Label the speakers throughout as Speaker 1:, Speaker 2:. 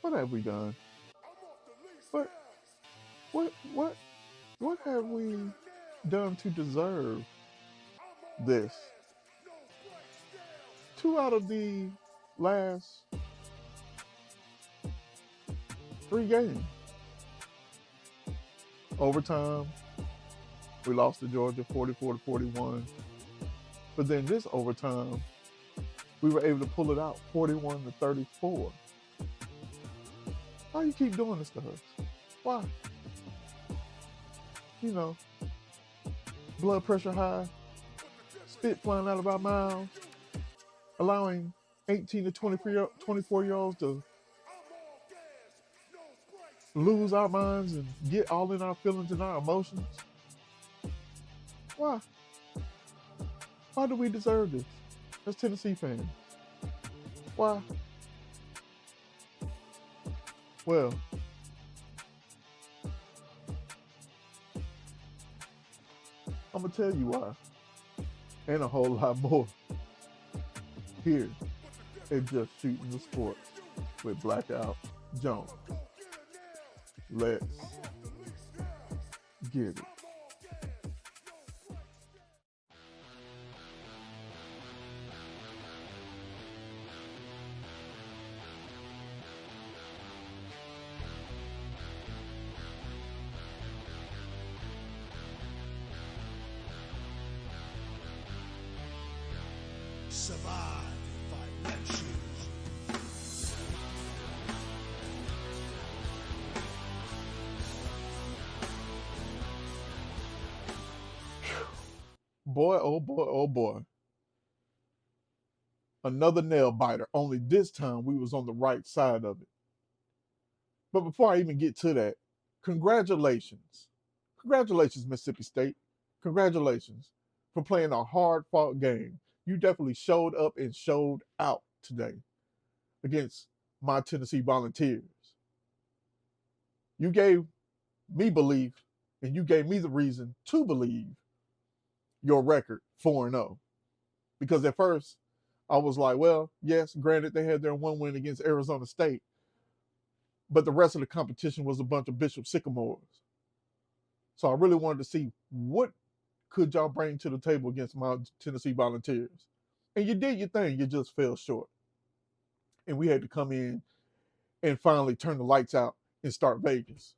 Speaker 1: What have we done? What what what what have we done to deserve this? Two out of the last three games. Overtime, we lost to Georgia 44-41. But then this overtime, we were able to pull it out 41-34. Why you keep doing this to us? Why? You know, blood pressure high, spit flying out of our mouths, allowing 18 to 24-year-olds to lose our minds and get all in our feelings and our emotions. Why? Why do we deserve this as Tennessee fans? Why? Well, I'm going to tell you why. And a whole lot more. Here at Just Shooting the Sports with Blackout Jones. Let's get it.
Speaker 2: Survive if I let you.
Speaker 1: Boy, oh boy, oh boy. Another nail biter, only this time we was on the right side of it. But before I even get to that, congratulations. Congratulations, Mississippi State. Congratulations for playing a hard-fought game. You definitely showed up and showed out today against my Tennessee Volunteers. You gave me belief, and you gave me the reason to believe your record 4-0. Because at first, I was like, well, yes, granted, they had their one win against Arizona State, but the rest of the competition was a bunch of Bishop Sycamores. So I really wanted to see what could y'all bring to the table against my Tennessee Volunteers. And you did your thing, you just fell short. And we had to come in and finally turn the lights out and start Vegas.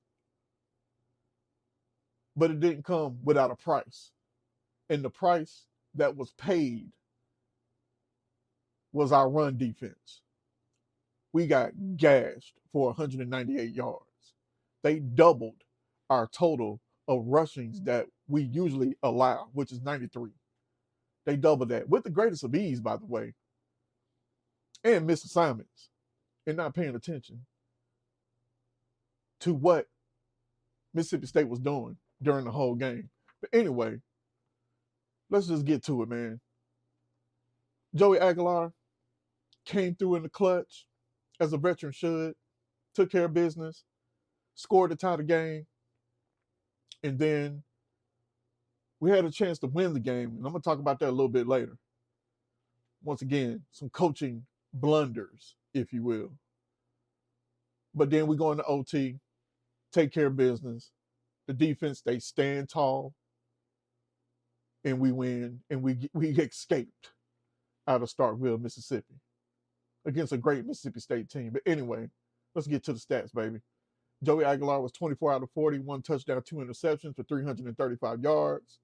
Speaker 1: But it didn't come without a price. And the price that was paid was our run defense. We got gashed for 198 yards. They doubled our total of rushings that we usually allow, which is 93. They doubled that with the greatest of ease, by the way, and missed assignments and not paying attention to what Mississippi State was doing during the whole game. But anyway, let's just get to it, man. Joey Aguilar came through in the clutch, as a veteran should, took care of business, scored to tie the game, and then we had a chance to win the game, and I'm going to talk about that a little bit later. Once again, some coaching blunders, if you will. But then we go into OT, take care of business. The defense, they stand tall, and we win, and we escaped out of Starkville, Mississippi, against a great Mississippi State team. But anyway, let's get to the stats, baby. Joey Aguilar was 24 out of 40, 1 touchdown, 2 interceptions for 335 yards.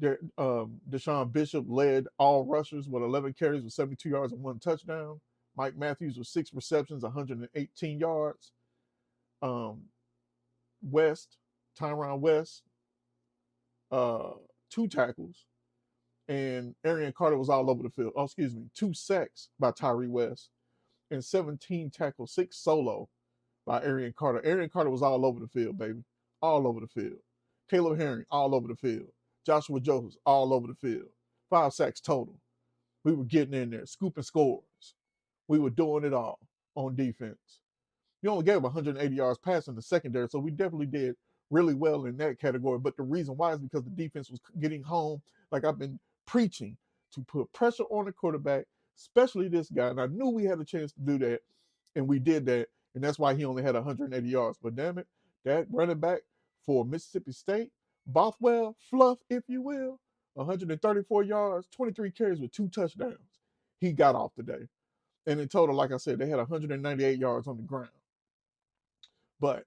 Speaker 1: DeSean Bishop led all rushers with 11 carries with 72 yards and 1 touchdown. Mike Matthews with 6 receptions, 118 yards. Tyron West, 2 tackles. And Arian Carter was all over the field. 2 sacks by Tyree West. And 17 tackles, 6 solo by Arian Carter. Arian Carter was all over the field, baby. All over the field. Caleb Herring, all over the field. Joshua Jones, all over the field. 5 sacks total. We were getting in there, scooping scores. We were doing it all on defense. We only gave 180 yards passing the secondary, so we definitely did really well in that category. But the reason why is because the defense was getting home, like I've been preaching, to put pressure on the quarterback, especially this guy. And I knew we had a chance to do that, and we did that. And that's why he only had 180 yards. But damn it, that running back for Mississippi State, Bothwell, Fluff, if you will, 134 yards, 23 carries with 2 touchdowns. He got off today. And in total, like I said, they had 198 yards on the ground. But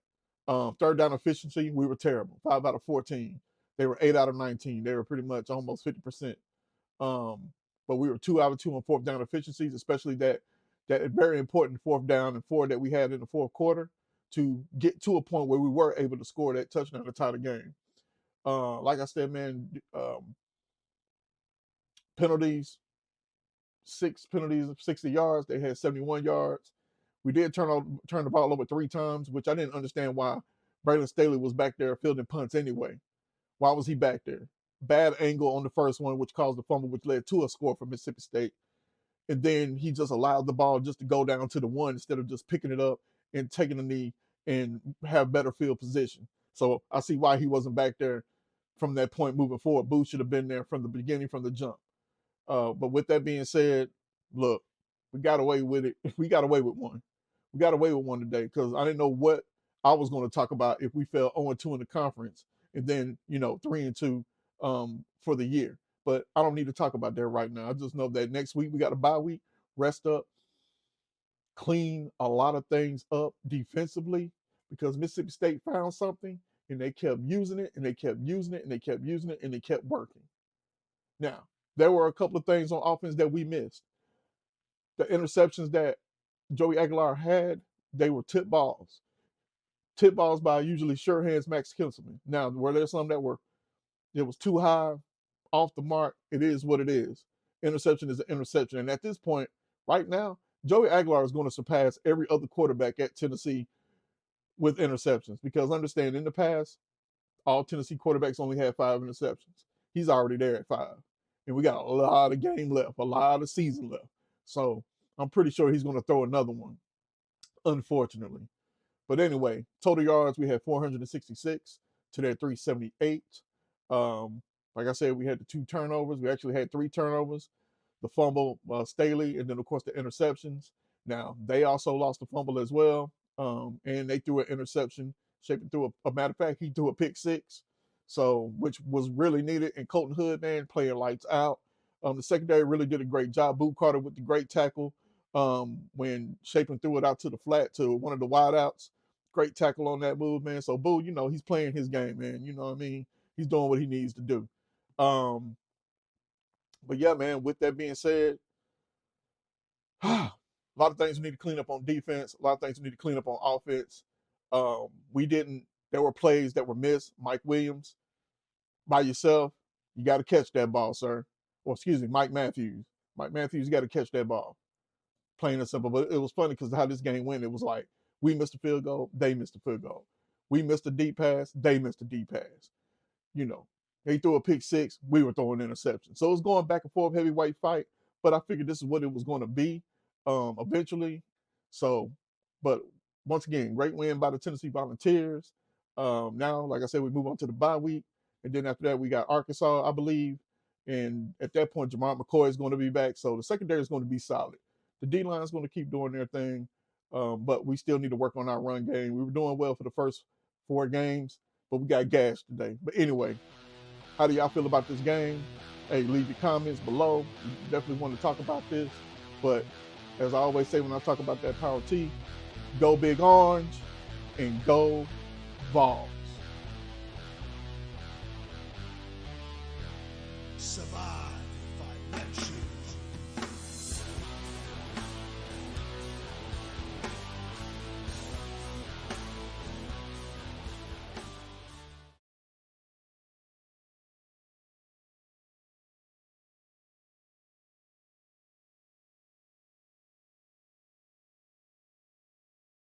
Speaker 1: third down efficiency, we were terrible. 5 out of 14. They were 8 out of 19. They were pretty much almost 50%. But we were 2 out of 2 on fourth down efficiencies, especially that very important fourth down and 4 that we had in the fourth quarter to get to a point where we were able to score that touchdown to tie the game. Like I said, man, penalties, 6 penalties of 60 yards. They had 71 yards. We did turn the ball over 3 times, which I didn't understand why Braylon Staley was back there fielding punts anyway. Why was he back there? Bad angle on the first one, which caused the fumble, which led to a score for Mississippi State. And then he just allowed the ball just to go down to the 1 instead of just picking it up and taking a knee and have better field position. So I see why he wasn't back there from that point moving forward. Boo should have been there from the beginning, from the jump. But with that being said, look, we got away with it. We got away with one. We got away with one today because I didn't know what I was going to talk about if we fell 0-2 in the conference and then, 3-2 for the year. But I don't need to talk about that right now. I just know that next week we got a bye week, rest up, clean a lot of things up defensively because Mississippi State found something and they kept using it and they kept using it and they kept using it and it kept working. Now, there were a couple of things on offense that we missed. The interceptions that Joey Aguilar had, they were tip balls. Tip balls by usually sure hands Max Kinselman. Now, were there some that it was too high, off the mark? It is what it is. Interception is an interception. And at this point, right now, Joey Aguilar is going to surpass every other quarterback at Tennessee with interceptions. Because understand, in the past, all Tennessee quarterbacks only had 5 interceptions. He's already there at 5. And we got a lot of game left, a lot of season left. So I'm pretty sure he's going to throw another one, unfortunately. But anyway, total yards, we had 466 to their 378. Like I said, we had the 2 turnovers. We actually had 3 turnovers. The fumble, Staley, and then, of course, the interceptions. Now, they also lost the fumble as well, and they threw an interception. Shapen threw a matter of fact, he threw a pick 6, so which was really needed. And Colton Hood, man, playing lights out. The secondary really did a great job. Boo Carter with the great tackle when Shapen threw it out to the flat to one of the wideouts. Great tackle on that move, man. So Boo, he's playing his game, man. You know what I mean? He's doing what he needs to do. But yeah, man, with that being said, a lot of things we need to clean up on defense. A lot of things we need to clean up on offense. There were plays that were missed. Mike Williams, by yourself, you got to catch that ball, sir. Or excuse me, Mike Matthews. Mike Matthews, you got to catch that ball. Plain and simple. But it was funny because how this game went, it was like we missed a field goal, they missed a field goal. We missed a deep pass, they missed a deep pass. They threw a pick 6, we were throwing interceptions. So it was going back and forth, heavyweight fight. But I figured this is what it was going to be eventually. So, but once again, great win by the Tennessee Volunteers. Now, like I said, we move on to the bye week. And then after that, we got Arkansas, I believe. And at that point, Jamar McCoy is going to be back. So the secondary is going to be solid. The D-line is going to keep doing their thing. But we still need to work on our run game. We were doing well for the first 4 games, but we got gashed today. But anyway, how do y'all feel about this game? Hey, leave your comments below. We definitely want to talk about this. But as I always say when I talk about that Power T, go Big Orange and go Vols.
Speaker 2: Survive.